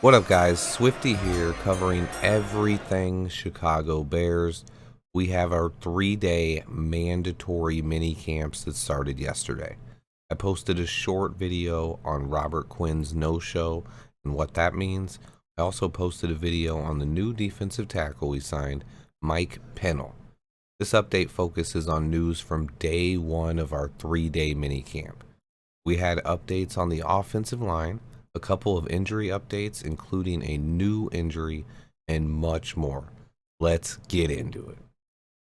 What up, guys? Swifty here, covering everything Chicago Bears. We have our 3-day mandatory mini camps that started yesterday. I posted a short video on Robert Quinn's no-show and what that means. I also posted a video on the new defensive tackle we signed, Mike Pennell. This update focuses on news from day one of our 3-day mini camp. We had updates on the offensive line, a couple of injury updates, including a new injury, and much more. Let's get into it.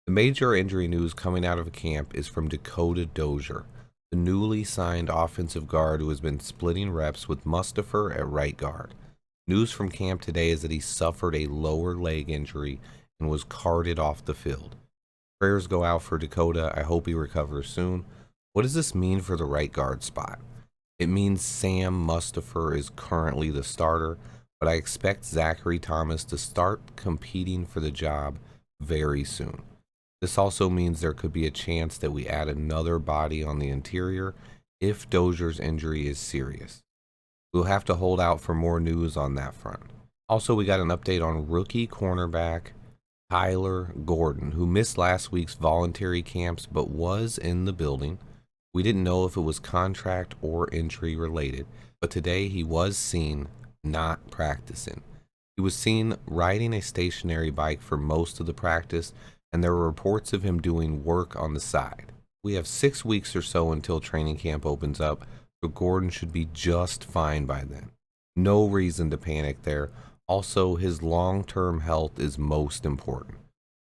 The major injury news coming out of camp is from Dakota Dozier, the newly signed offensive guard who has been splitting reps with Mustipher at right guard. News from camp today is that he suffered a lower leg injury and was carted off the field. Prayers go out for Dakota. I hope he recovers soon. What does this mean for the right guard spot? It means Sam Mustipher is currently the starter, but I expect Zachary Thomas to start competing for the job very soon. This also means there could be a chance that we add another body on the interior if Dozier's injury is serious. We'll have to hold out for more news on that front. Also, we got an update on rookie cornerback Tyler Gordon, who missed last week's voluntary camps but was in the building. We didn't know if it was contract or injury related, but today he was seen not practicing. He was seen riding a stationary bike for most of the practice, and there were reports of him doing work on the side. We have 6 weeks or so until training camp opens up, so Gordon should be just fine by then. No reason to panic there. Also, his long-term health is most important.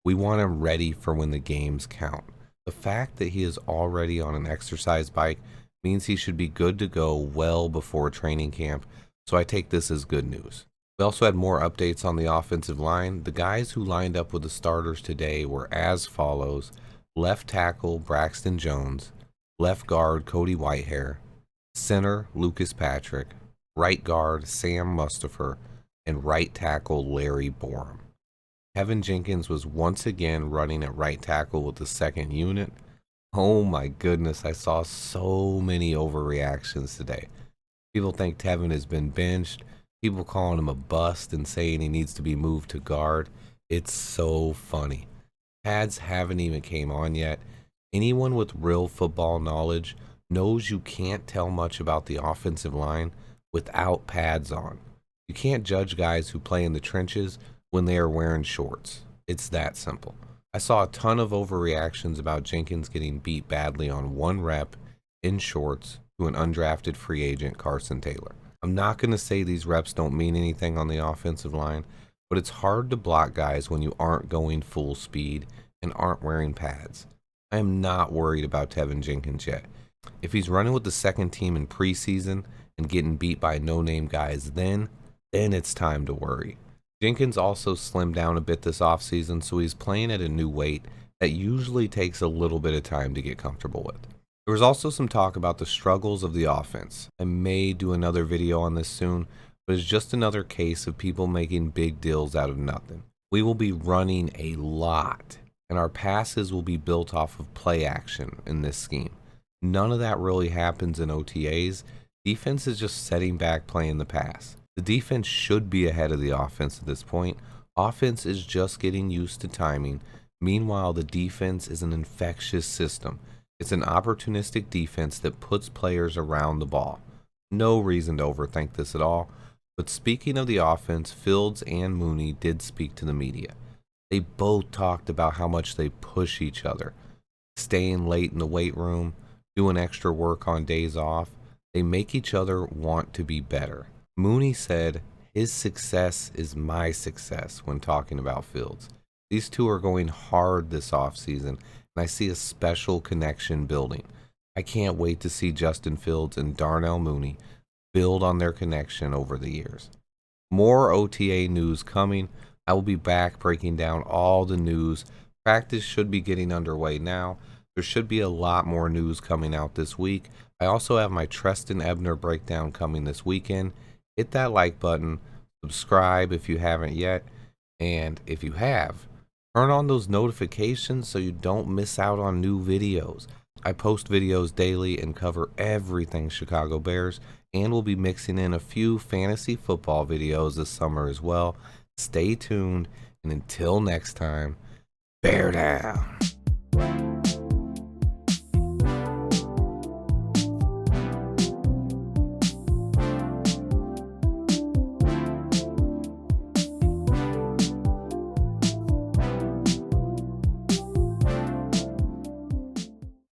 We want him ready for when the games count. The fact that he is already on an exercise bike means he should be good to go well before training camp, so I take this as good news. We also had more updates on the offensive line. The guys who lined up with the starters today were as follows: left tackle Braxton Jones, left guard Cody Whitehair, center Lucas Patrick, right guard Sam Mustipher, and right tackle Larry Borum. Kevin Jenkins was once again running at right tackle with the second unit. Oh my goodness, I saw so many overreactions today. People think Tevin has been benched, people calling him a bust and saying he needs to be moved to guard. It's so funny. Pads haven't even came on yet. Anyone with real football knowledge knows you can't tell much about the offensive line without pads on. You can't judge guys who play in the trenches when they are wearing shorts. It's that simple. I saw a ton of overreactions about Jenkins getting beat badly on one rep in shorts to an undrafted free agent, Carson Taylor. I'm not going to say these reps don't mean anything on the offensive line, but it's hard to block guys when you aren't going full speed and aren't wearing pads. I am not worried about Tevin Jenkins yet. If he's running with the second team in preseason and getting beat by no-name guys, then it's time to worry. Jenkins also slimmed down a bit this offseason, so he's playing at a new weight that usually takes a little bit of time to get comfortable with. There was also some talk about the struggles of the offense. I may do another video on this soon, but it's just another case of people making big deals out of nothing. We will be running a lot, and our passes will be built off of play action in this scheme. None of that really happens in OTAs. Defense is just setting back playing the pass. The defense should be ahead of the offense at this point. Offense is just getting used to timing. Meanwhile, the defense is an infectious system. It's an opportunistic defense that puts players around the ball. No reason to overthink this at all. But speaking of the offense, Fields and Mooney did speak to the media. They both talked about how much they push each other. Staying late in the weight room, doing extra work on days off. They make each other want to be better. Mooney said his success is my success when talking about Fields. These two are going hard this offseason, and I see a special connection building. I can't wait to see Justin Fields and Darnell Mooney build on their connection over the years. More OTA news coming. I will be back breaking down all the news. Practice should be getting underway now. There should be a lot more news coming out this week. I also have my Trestan Ebner breakdown coming this weekend. Hit that like button, subscribe if you haven't yet, and if you have, turn on those notifications so you don't miss out on new videos. I post videos daily and cover everything Chicago Bears, and we'll be mixing in a few fantasy football videos this summer as well. Stay tuned, and until next time, bear down.